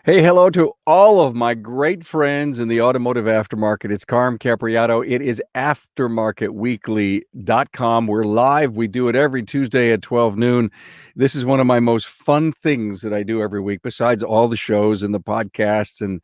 Hey, hello to all of my great friends in the automotive aftermarket. It's Carm Capriato. It is aftermarketweekly.com. We're live. We do it every Tuesday at 12 noon. This is one of my most fun things that I do every week, besides all the shows and the podcasts. And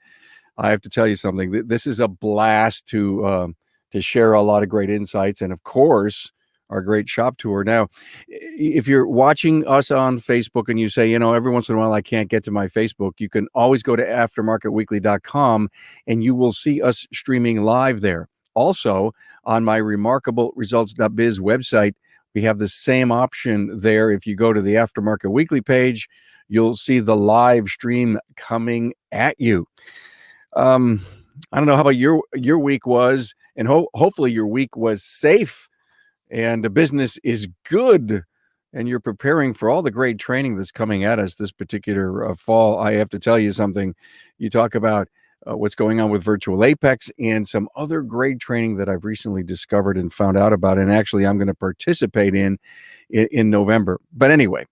I have to tell you something. This is a blast to share a lot of great insights, and of course, our great shop tour. Now, if you're watching us on Facebook and you say, every once in a while I can't get to my Facebook, you can always go to aftermarketweekly.com and you will see us streaming live there. Also, on my remarkableresults.biz website, we have the same option there. If you go to the Aftermarket Weekly page, you'll see the live stream coming at you. I don't know how about your week was, and hopefully your week was safe and the business is good, and you're preparing for all the great training that's coming at us this particular fall. I have to tell you something. You talk about what's going on with Virtual Apex and some other great training that I've recently discovered and found out about, and actually I'm going to participate in November. But anyway,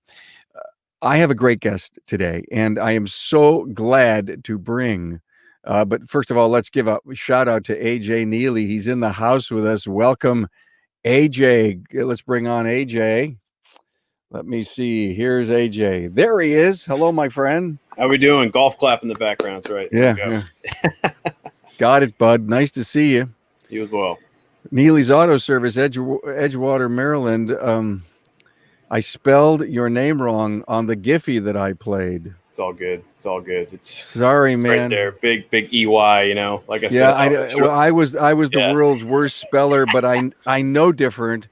I have a great guest today, and I am so glad to bring. But first of all, let's give a shout out to AJ Neely. He's in the house with us. Welcome, AJ. Let's bring on AJ. Let me see. Here's AJ. There he is. Hello, my friend. How we doing? Golf clap in the background. That's right. Yeah. Got it, bud. Nice to see you. You as well. Neely's Auto Service, Edgewater, Maryland. I spelled your name wrong on the Giphy that I played. It's all good. It's all good. It's sorry, man. Right there, big EY. Like I said. Yeah, I was the world's worst speller, but I know different.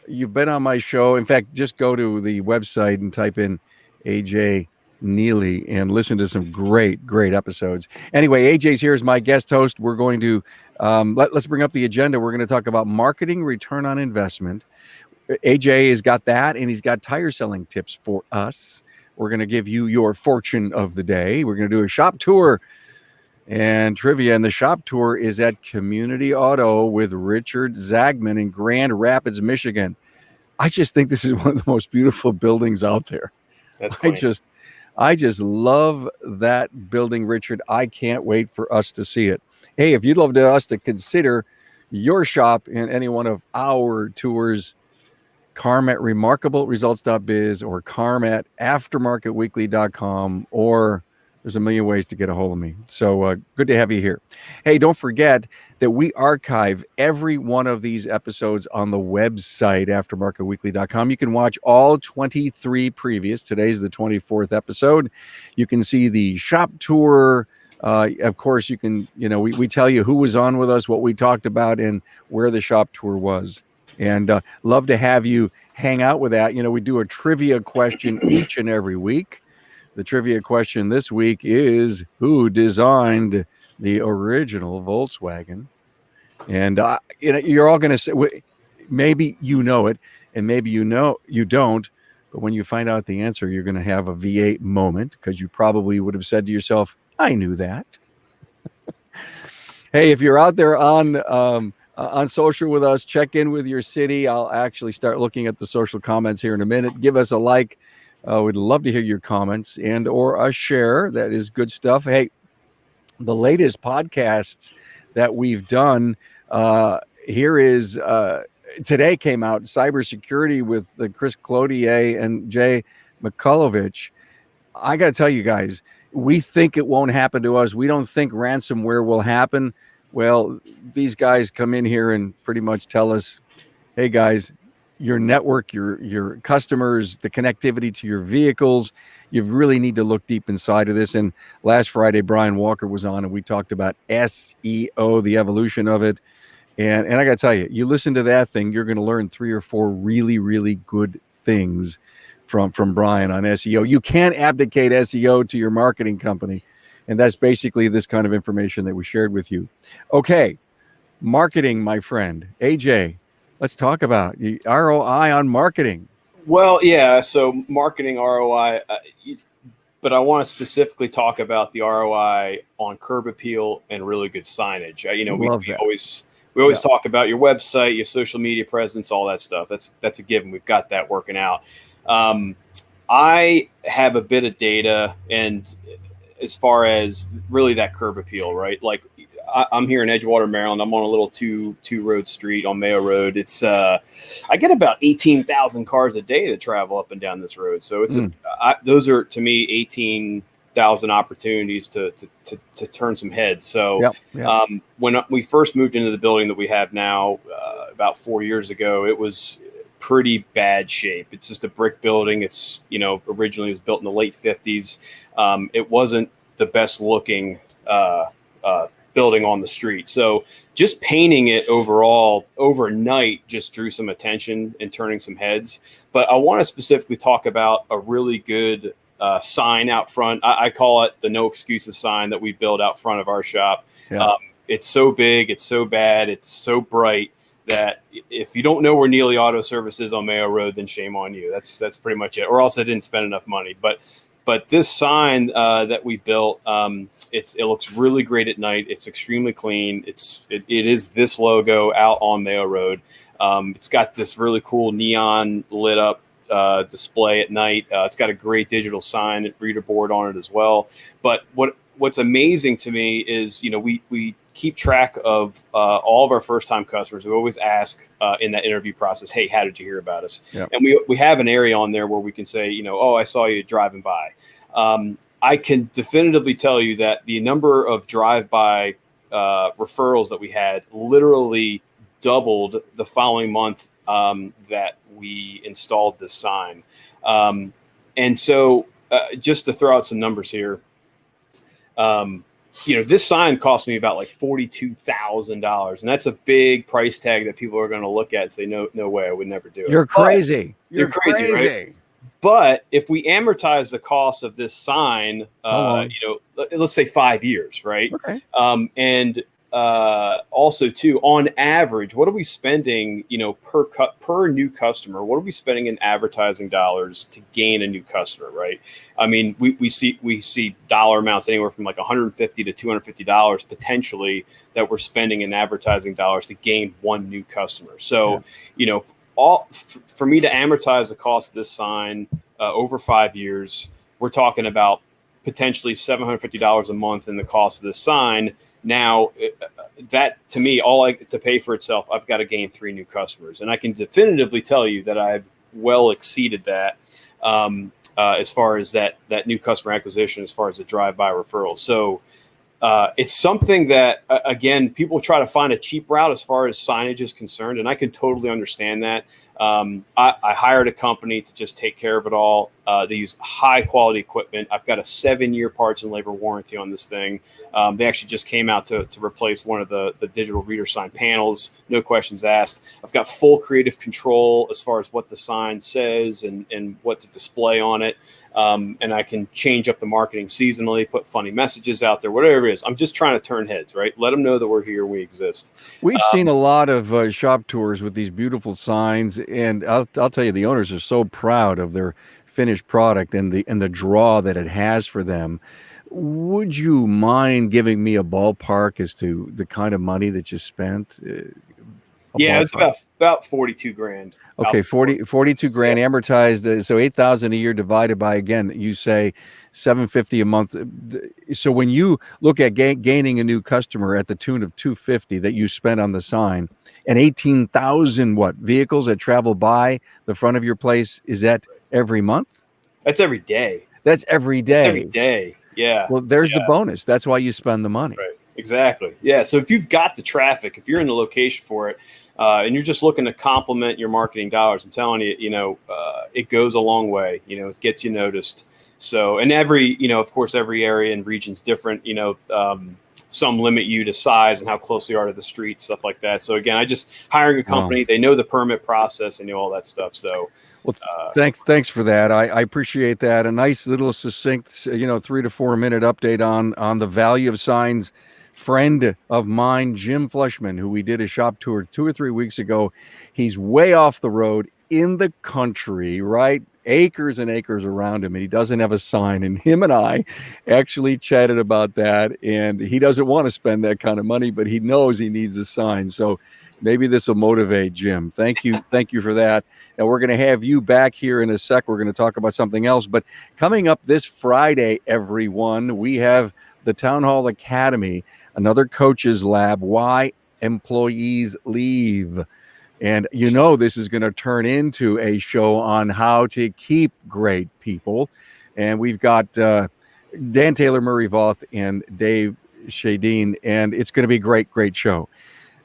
You've been on my show. In fact, just go to the website and type in AJ Neely and listen to some great episodes. Anyway, AJ's here as my guest host. We're going to let's bring up the agenda. We're going to talk about marketing return on investment. AJ has got that, and he's got tire selling tips for us. We're going to give you your fortune of the day. We're going to do a shop tour and trivia. And the shop tour is at Community Auto with Richard Zagman in Grand Rapids, Michigan. I just think this is one of the most beautiful buildings out there. That's cool. I just love that building, Richard. I can't wait for us to see it. Hey, if you'd love us to consider your shop in any one of our tours, Carm at remarkableresults.biz or Carm at aftermarketweekly.com, or there's a million ways to get a hold of me. So good to have you here. Hey, don't forget that we archive every one of these episodes on the website, aftermarketweekly.com. You can watch all 23 previous. Today's the 24th episode. You can see the shop tour. Of course, you can, we tell you who was on with us, what we talked about, and where the shop tour was. And love to have you hang out with that. We do a trivia question each and every week. The trivia question this week is, who designed the original Volkswagen? And you're all going to say, maybe you know it, and maybe you don't. But when you find out the answer, you're going to have a V8 moment, because you probably would have said to yourself, I knew that. Hey, if you're out there on social with us, check in with your city. I'll actually start looking at the social comments here in a minute. Give us a like. We'd love to hear your comments and or a share. That is good stuff. Hey, the latest podcasts that we've done, here is today came out, Cybersecurity with Chris Clodier and Jay McCullovich. I got to tell you guys, we think it won't happen to us. We don't think ransomware will happen. Well, these guys come in here and pretty much tell us, hey guys, your network, your customers, the connectivity to your vehicles, you really need to look deep inside of this. And last Friday, Brian Walker was on and we talked about SEO, the evolution of it. And I got to tell you, you listen to that thing, you're going to learn 3 or 4 really, really good things from Brian on SEO. You can't abdicate SEO to your marketing company. And that's basically this kind of information that we shared with you. Okay, marketing, my friend. AJ, let's talk about the ROI on marketing. Well, yeah, so marketing ROI, but I want to specifically talk about the ROI on curb appeal and really good signage. We always talk about your website, your social media presence, all that stuff. That's a given. We've got that working out. I have a bit of data, and as far as really that curb appeal, right? Like I'm here in Edgewater, Maryland. I'm on a little two road street on Mayo Road. It's I get about 18,000 cars a day that travel up and down this road. So it's those are to me 18,000 opportunities to turn some heads. So when we first moved into the building that we have now about 4 years ago, it was pretty bad shape. It's just a brick building. It's, originally it was built in the late 50s. It wasn't the best looking building on the street. So just painting it overall overnight just drew some attention and turning some heads. But I want to specifically talk about a really good sign out front. I call it the no excuses sign that we build out front of our shop. Yeah. It's so big, it's so bad, it's so bright that if you don't know where Neely Auto Service is on Mayo Road, then shame on you. That's pretty much it. Or else I didn't spend enough money. But this sign that we built, it looks really great at night. It's extremely clean. It is this logo out on Mayo Road. It's got this really cool neon lit up display at night. It's got a great digital sign reader board on it as well. But what's amazing to me is, we keep track of all of our first-time customers. We always ask in that interview process, hey, how did you hear about us? Yep. And we have an area on there where we can say, oh, I saw you driving by. I can definitively tell you that the number of drive-by referrals that we had literally doubled the following month that we installed this sign. And so just to throw out some numbers here, this sign cost me about like $42,000, and that's a big price tag that people are going to look at and say, no way, I would never do it. You're crazy. You're crazy, right? But if we amortize the cost of this sign, let's say 5 years, right? Okay. And also too, on average, what are we spending, per new customer? What are we spending in advertising dollars to gain a new customer, right? I mean, we see dollar amounts anywhere from like $150 to $250 potentially that we're spending in advertising dollars to gain one new customer. So, for me to amortize the cost of this sign over 5 years, we're talking about potentially $750 a month in the cost of this sign. Now, that to me, to pay for itself, I've got to gain 3 new customers, and I can definitively tell you that I've well exceeded that as far as that new customer acquisition, as far as the drive-by referral. So it's something that again, people try to find a cheap route as far as signage is concerned, and I can totally understand that. I hired a company to just take care of it all. They use high quality equipment. I've got a 7-year parts and labor warranty on this thing. They actually just came out to replace one of the digital reader sign panels. No questions asked. I've got full creative control as far as what the sign says and what to display on it. And I can change up the marketing seasonally, put funny messages out there, whatever it is. I'm just trying to turn heads, right? Let them know that we're here, we exist. We've seen a lot of shop tours with these beautiful signs, and I'll tell you, the owners are so proud of their finished product and the draw that it has for them. Would you mind giving me a ballpark as to the kind of money that you spent? Yeah, it's about 42 grand. Okay, 42 grand amortized. So 8,000 a year divided by, again, you say $750 a month. So when you look at gaining a new customer at the tune of $250 that you spent on the sign, and 18,000 vehicles that travel by the front of your place, is that every month? That's every day. That's every day. That's every day. Yeah. Well, there's the bonus. That's why you spend the money. Right. Exactly. Yeah. So if you've got the traffic, if you're in the location for it, and you're just looking to complement your marketing dollars, I'm telling you, it goes a long way. It gets you noticed. So, and every, of course, every area and region's different. Some limit you to size and how close they are to the street, stuff like that. So again, I just hiring a company. Wow. They know the permit process and all that stuff. So, well, thanks for that. I appreciate that. A nice little succinct, 3 to 4 minute update on the value of signs. Friend of mine, Jim Fleischman, who we did a shop tour 2 or 3 weeks ago. He's way off the road in the country, right acres and acres around him, and he doesn't have a sign. And him and I actually chatted about that, and he doesn't want to spend that kind of money, but he knows he needs a sign. So maybe this will motivate Jim. Thank you for that. Now we're going to have you back here in a sec. We're going to talk about something else, but coming up this Friday, everyone, we have the Town Hall Academy, another coaches lab. Why employees leave. And this is going to turn into a show on how to keep great people. And we've got Dan Taylor, Murray Voth, and Dave Shadeen, and it's going to be a great show.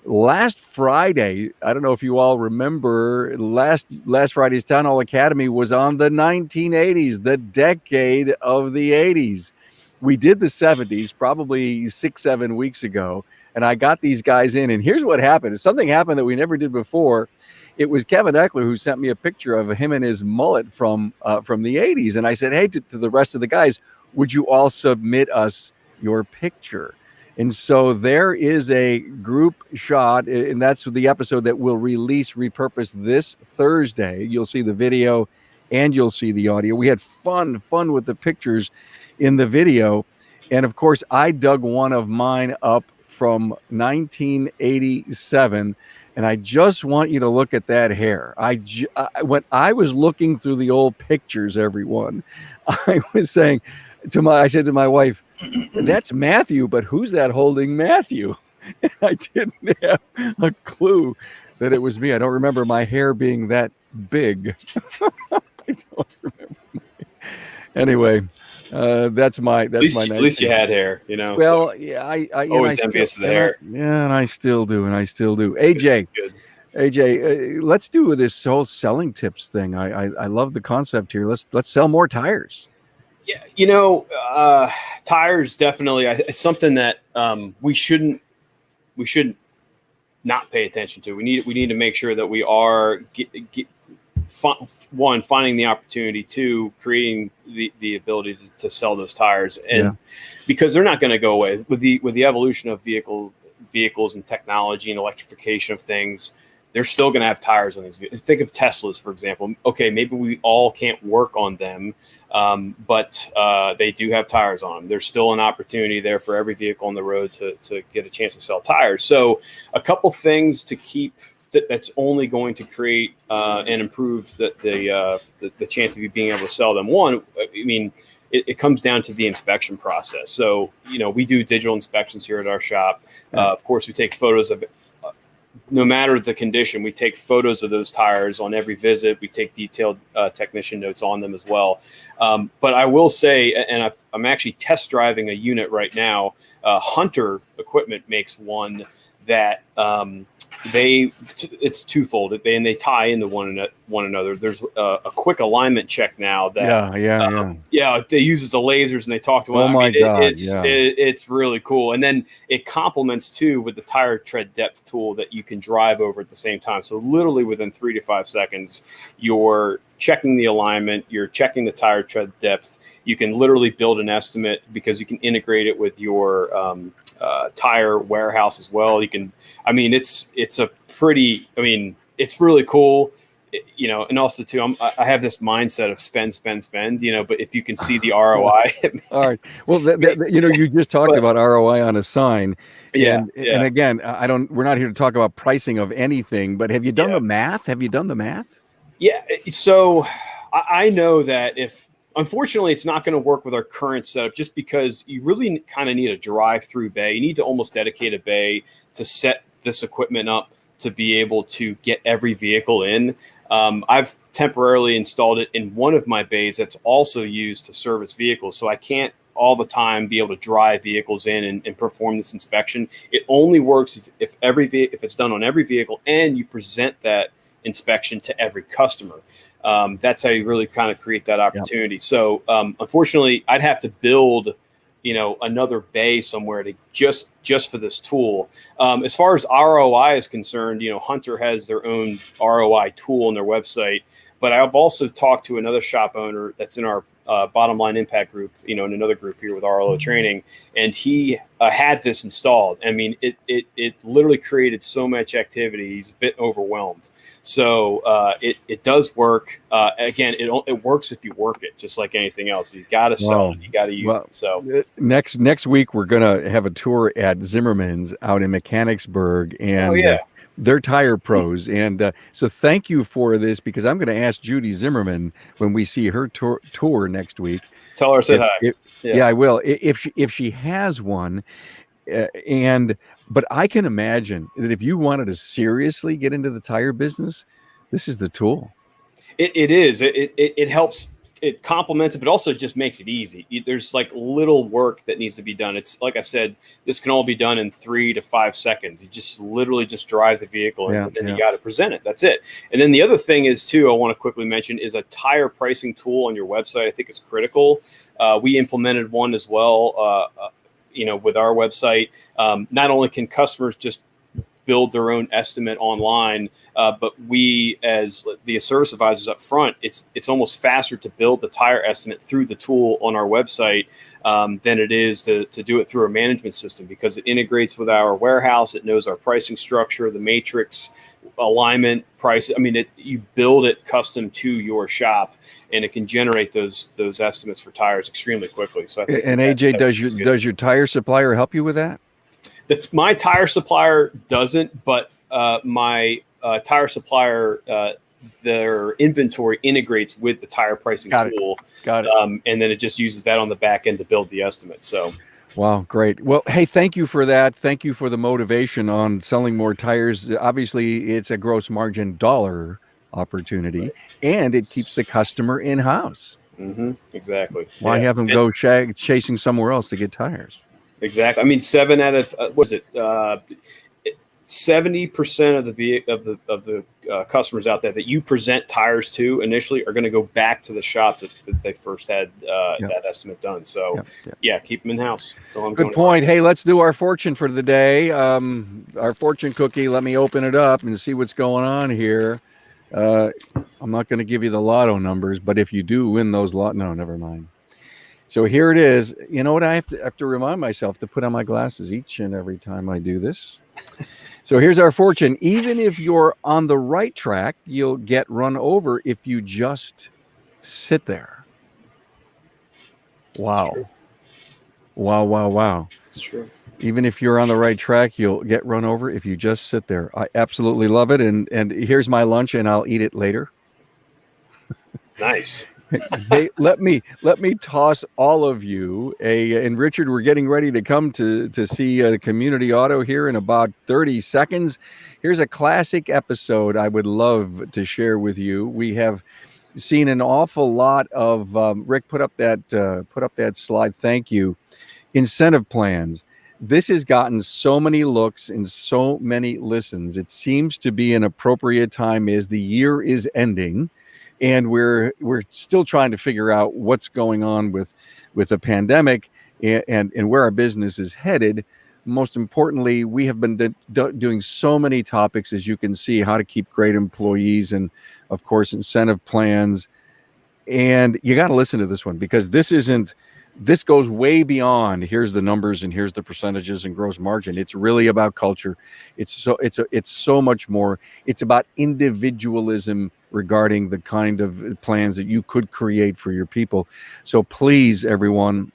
Last Friday, I don't know if you all remember, last Friday's Town Hall Academy was on the 1980s, the decade of the 80s. We did the 70s probably 6-7 weeks ago, and I got these guys in. And here's what happened. Something happened that we never did before. It was Kevin Eckler who sent me a picture of him and his mullet from the 80s. And I said, hey, to the rest of the guys, would you all submit us your picture? And so there is a group shot, and that's the episode that we'll repurpose this Thursday. You'll see the video and you'll see the audio. We had fun with the pictures in the video. And of course, I dug one of mine up from 1987. And I just want you to look at that hair. When I was looking through the old pictures, everyone, I was saying, I said to my wife, that's Matthew, but who's that holding Matthew? And I didn't have a clue that it was me. I don't remember my hair being that big. I don't remember. Anyway, that's my. At least you had hair, Well, so yeah, I always envious of the hair. Yeah, and I still do. AJ, AJ, let's do this whole selling tips thing. I love the concept here. Let's sell more tires. Yeah, tires definitely. It's something that we shouldn't not pay attention to. We need to make sure that we are finding the opportunity, two, creating the ability to sell those tires, and because they're not going to go away with the evolution of vehicles and technology and electrification of things. They're still going to have tires on these vehicles. Think of Teslas, for example. Okay, maybe we all can't work on them, but they do have tires on them. There's still an opportunity there for every vehicle on the road to get a chance to sell tires. So a couple things to keep that's only going to create and improve the chance of you being able to sell them. One, I mean, it comes down to the inspection process. So, we do digital inspections here at our shop. Of course, we take photos of no matter the condition, we take photos of those tires on every visit. We take detailed technician notes on them as well. But I will say, and I'm actually test driving a unit right now. Hunter Equipment makes one that it's twofold. They tie into one another. There's a quick alignment check now that they use the lasers and they talk to. Oh my God! It's really cool. And then it complements too with the tire tread depth tool that you can drive over at the same time. So literally within 3 to 5 seconds, you're checking the alignment, you're checking the tire tread depth. You can literally build an estimate because you can integrate it with your tire warehouse as well. You can. I mean, it's really cool, and also too, I have this mindset of spend, but if you can see the ROI. All right. Well, you just talked about ROI on a sign. And again, we're not here to talk about pricing of anything, but have you done the math? Yeah. So I know that unfortunately, it's not going to work with our current setup just because you really kind of need a drive-through bay. You need to almost dedicate a bay to set this equipment up to be able to get every vehicle in. I've temporarily installed it in one of my bays that's also used to service vehicles. So I can't all the time be able to drive vehicles in and perform this inspection. It only works if it's done on every vehicle and you present that inspection to every customer. That's how you really kind of create that opportunity. Yep. So unfortunately, I'd have to build, another bay somewhere to just for this tool. As far as ROI is concerned, Hunter has their own ROI tool on their website. But I've also talked to another shop owner that's in our Bottom Line Impact group, in another group here with RLO Training, and he had this installed. I mean, it literally created so much activity. He's a bit overwhelmed. So it does work. Again, it works if you work it, just like anything else. You got to sell it. You got to use it. So next week we're gonna have a tour at Zimmerman's out in Mechanicsburg, and they're tire pros. And so thank you for this, because I'm going to ask Judy Zimmerman when we see her tour next week. Tell her I said hi. Yeah, I will. If she has one. But I can imagine that if you wanted to seriously get into the tire business, this is the tool. It is. It helps. It complements it, but also just makes it easy. There's like little work that needs to be done. It's like I said, this can all be done in 3 to 5 seconds. You just literally just drive the vehicle, and then you got to present it. That's it. And then the other thing is too, I want to quickly mention, is a tire pricing tool on your website. I think it's critical. We implemented one as well. With our website, not only can customers just build their own estimate online, but we, as the service advisors up front, it's almost faster to build the tire estimate through the tool on our website than it is to do it through our management system, because it integrates with our warehouse. It knows our pricing structure, the matrix, alignment, price. I mean, you build it custom to your shop, and it can generate those estimates for tires extremely quickly. So I think AJ, does your tire supplier help you with that? My tire supplier doesn't, but my tire supplier, their inventory integrates with the tire pricing tool. Got it. And then it just uses that on the back end to build the estimate. So, wow, great. Well, hey, thank you for that. Thank you for the motivation on selling more tires. Obviously, it's a gross margin dollar opportunity, and it keeps the customer in house. Mm-hmm. Exactly. Why have them go chasing somewhere else to get tires? Exactly. I mean, 7 out of 70% of the customers out there that you present tires to initially are going to go back to the shop that they first had that estimate done. So keep them in house. Good point. Hey, let's do our fortune for the day. Our fortune cookie. Let me open it up and see what's going on here. I'm not going to give you the lotto numbers, but if you do win those no, never mind. So here it is. You know what? I have to remind myself to put on my glasses each and every time I do this. So here's our fortune. Even if you're on the right track, you'll get run over if you just sit there. Wow. Wow. That's true. Even if you're on the right track, you'll get run over if you just sit there. I absolutely love it. And here's my lunch, and I'll eat it later. Nice. Hey, let me toss all of you and Richard, we're getting ready to come to see Community Auto here in about 30 seconds. Here's a classic episode I would love to share with you. We have seen an awful lot of Rick, put up that slide. Thank you. Incentive plans. This has gotten so many looks and so many listens. It seems to be an appropriate time as the year is ending. And we're still trying to figure out what's going on with the pandemic and where our business is headed. Most importantly, we have been doing so many topics, as you can see, how to keep great employees and, of course, incentive plans. And you got to listen to this one, because this goes way beyond here's the numbers and here's the percentages and gross margin. It's really about culture. It's so much more. It's about individualism regarding the kind of plans that you could create for your people. So please, everyone,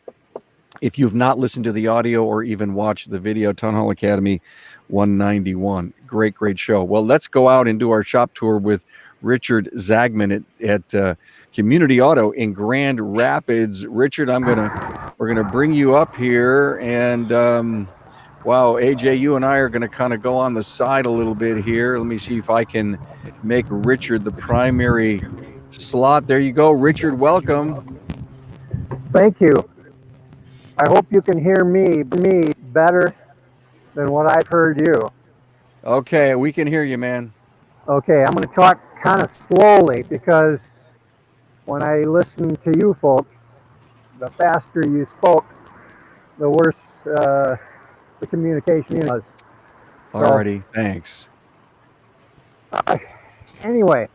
if you've not listened to the audio or even watched the video, Town Hall Academy 191, great show. Well, let's go out and do our shop tour with Richard Zagman at Community Auto in Grand Rapids. Richard, we're gonna bring you up here, and wow, AJ, you and I are gonna kind of go on the side a little bit here. Let me see if I can make Richard the primary slot. There you go, Richard. Welcome. Thank you. I hope you can hear me better than what I've heard you. Okay, we can hear you, man. Okay, I'm going to talk kind of slowly, because when I listened to you folks, the faster you spoke, the worse the communication was. Alrighty, thanks. Anyway,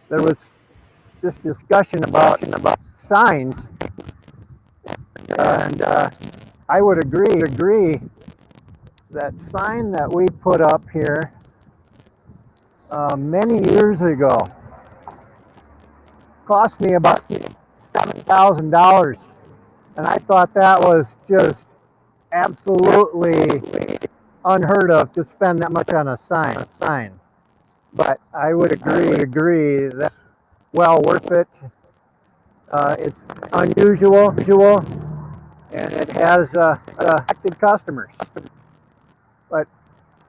there was this discussion about signs, and I would agree that sign that we put up here many years ago. Cost me about $7,000, and I thought that was just absolutely unheard of to spend that much on a sign. But I would agree that's well worth it. It's unusual, and it has attracted customers. But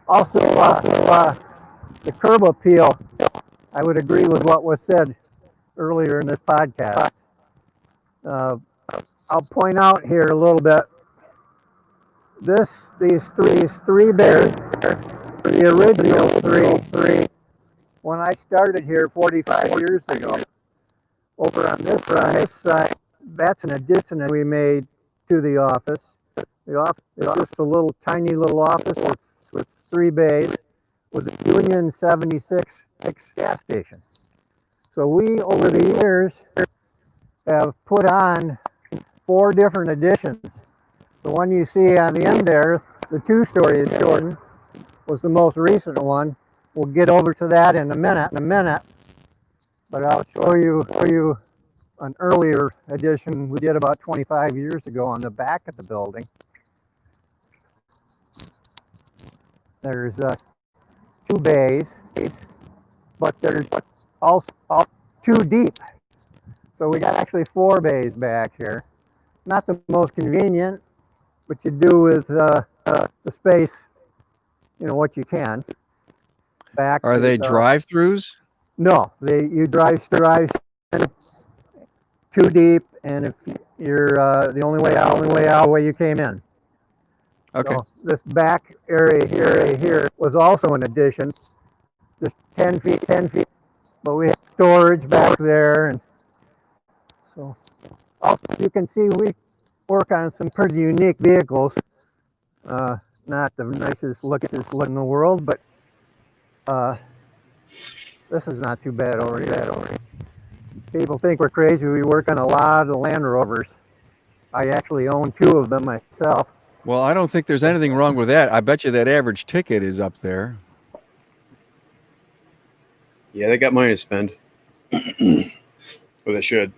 also the curb appeal, I would agree with what was said earlier in this podcast. I'll point out here a little bit. These three bears, the original three, when I started here 45 years ago. Over on this side, that's an addition that we made to the office. The office is just a little tiny little office with 3 bays. It was a Union 76 gas station. So we, over the years, have put on 4 different additions. The one you see on the end there, the 2-story addition, was the most recent one. We'll get over to that in a minute. But I'll show you an earlier edition we did about 25 years ago on the back of the building. There's 2 bays, but there's also 2 deep. So we got actually 4 bays back here. Not the most convenient, but you do with the space, what you can. Back. Are they drive-throughs? No, you drive 2 deep, and if you're the only way out the way you came in. Okay. So this back area here was also an addition, just 10 feet, but we have storage back there, and so also you can see we work on some pretty unique vehicles. Not the nicest looking in the world, but this is not too bad over here. People think we're crazy. We work on a lot of the Land Rovers. I actually own 2 of them myself. Well, I don't think there's anything wrong with that. I bet you that average ticket is up there. Yeah, they got money to spend. Well, they should.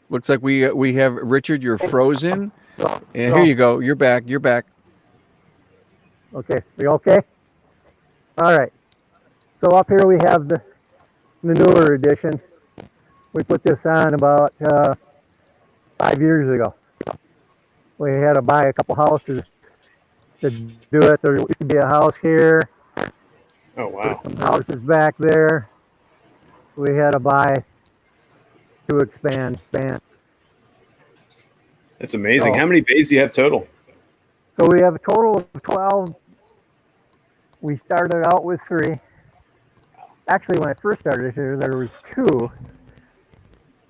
Looks like we have Richard. You're frozen, and here you go. You're back. Okay, we okay? All right. So up here we have the newer edition. We put this on about 5 years ago. We had to buy a couple houses to do it. There used to be a house here. Oh, wow. Some houses back there. We had to buy to expand. That's amazing. How many bays do you have total? So we have a total of 12. We started out with 3. Actually, when I first started here, there was 2.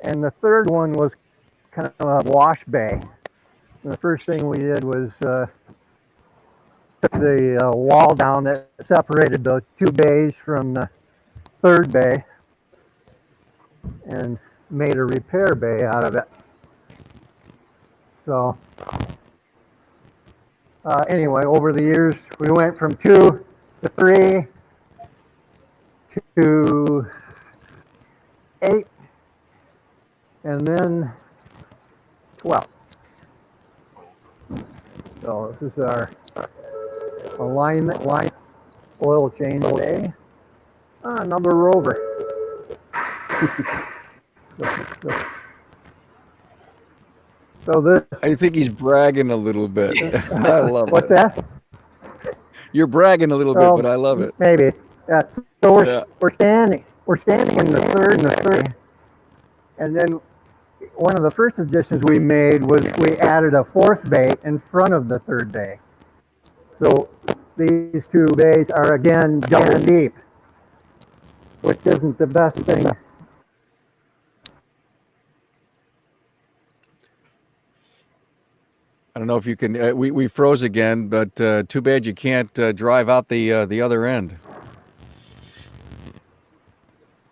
And the third one was kind of a wash bay. And the first thing we did was took the wall down that separated the 2 bays from the 3rd bay and made a repair bay out of it. So anyway, over the years, we went from 2 to 3 to 8, and then 12. So this is our alignment line oil change bay. Another Rover. So this. I think he's bragging a little bit. I love it. What's that? You're bragging a little bit, but I love it. Maybe. Yeah. So we're standing in the third, and then one of the first additions we made was we added a 4th bay in front of the 3rd bay. So these 2 bays are again double deep, which isn't the best thing. I don't know if you can. We froze again, but too bad you can't drive out the other end.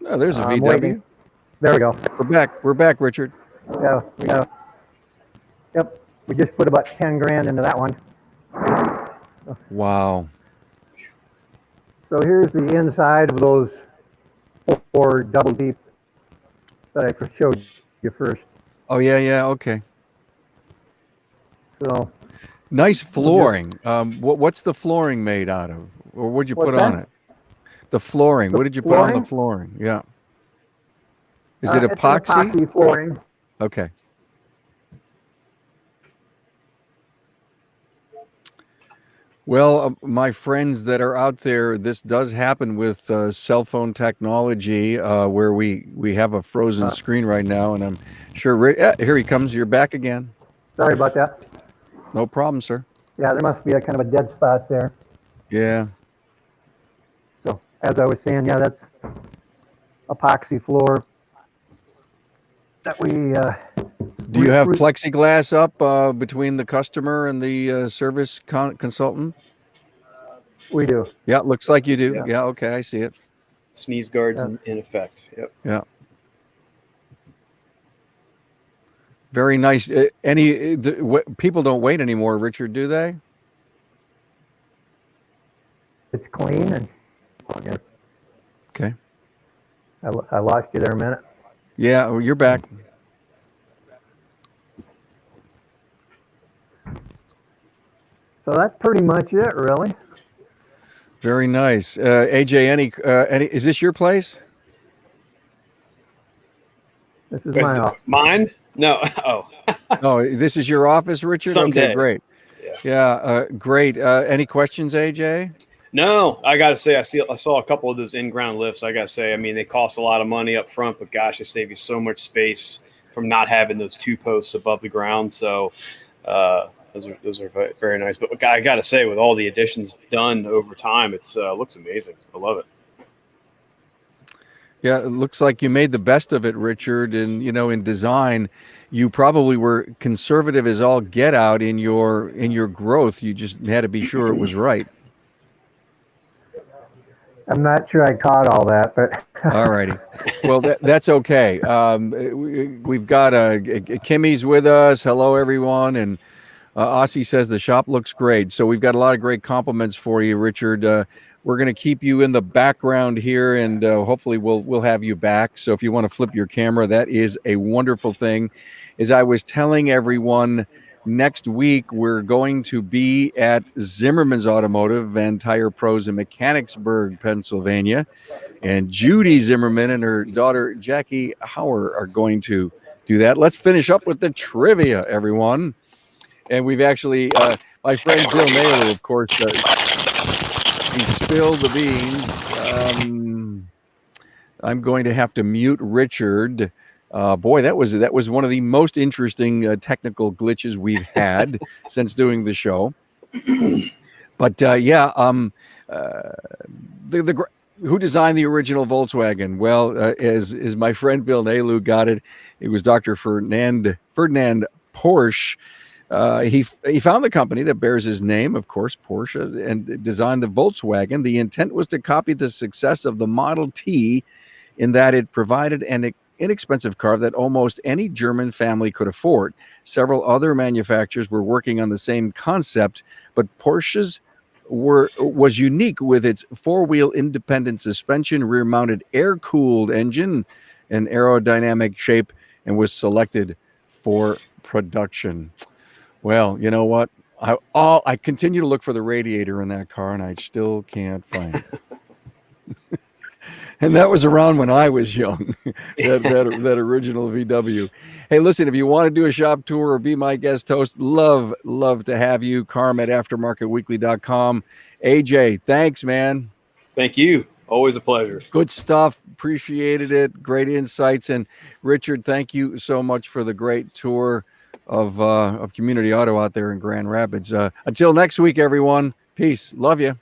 Oh, there's a VW. Waiting. There we go. We're back, Richard. Yeah. Yep. We just put about 10 grand into that one. Wow. So here's the inside of those 4 double deep that I showed you first. Oh yeah, okay. So nice flooring. What's the flooring made out of, or what'd you put on it? The flooring. What did you put on the flooring? Yeah. Is it epoxy? It's an epoxy flooring. Okay. Well, my friends that are out there, this does happen with cell phone technology, where we have a frozen screen right now, and I'm sure here he comes. You're back again. Sorry about that. No problem, sir. Yeah, there must be a kind of a dead spot there. Yeah. So as I was saying, yeah, that's epoxy floor that we. Do you have plexiglass up between the customer and the service consultant? We do. Yeah, looks like you do. Yeah, okay, I see it. Sneeze guards in effect. Yep. Yeah. Very nice. People don't wait anymore, Richard, do they? It's clean and. Okay. I lost you there a minute. Yeah, well, you're back. So that's pretty much it, really. Very nice. AJ, any? Is this your place? This is my office. Mine? No. Oh. Oh, this is your office, Richard? Someday. Okay, great. Yeah, great. Any questions, AJ? No, I got to say, I saw a couple of those in-ground lifts. I got to say, I mean, they cost a lot of money up front, but gosh, they save you so much space from not having those 2 posts above the ground. So those are very, very nice. But I got to say, with all the additions done over time, it looks amazing. I love it. Yeah, it looks like you made the best of it, Richard. And in design, you probably were conservative as all get out in your growth. You just had to be sure it was right. I'm not sure I caught all that, but all righty. Well, that's okay. We've got Kimmy's with us. Hello, everyone. And Aussie says the shop looks great. So we've got a lot of great compliments for you, Richard. We're going to keep you in the background here, and hopefully we'll have you back. So if you want to flip your camera, that is a wonderful thing. As I was telling everyone, next week we're going to be at Zimmerman's Automotive and Tire Pros in Mechanicsburg, Pennsylvania. And Judy Zimmerman and her daughter Jackie Hauer are going to do that. Let's finish up with the trivia, everyone. And we've actually, my friend Bill Naylor, of course, he spilled the beans. I'm going to have to mute Richard. Boy, that was one of the most interesting technical glitches we've had since doing the show. But who designed the original Volkswagen? Well, as my friend Bill Naylor got it, it was Dr. Ferdinand Porsche. He found the company that bears his name, of course, Porsche, and designed the Volkswagen. The intent was to copy the success of the Model T in that it provided an inexpensive car that almost any German family could afford. Several other manufacturers were working on the same concept, but Porsche's was unique with its 4-wheel independent suspension, rear-mounted air-cooled engine, and aerodynamic shape, and was selected for production. Well, you know what? I continue to look for the radiator in that car, and I still can't find it. And that was around when I was young, that original VW. Hey, listen, if you want to do a shop tour or be my guest host, love to have you. Carm at aftermarketweekly.com. AJ, thanks, man. Thank you. Always a pleasure. Good stuff. Appreciated it. Great insights. And Richard, thank you so much for the great tour of Community Auto out there in Grand Rapids. Until next week, everyone. Peace. Love you.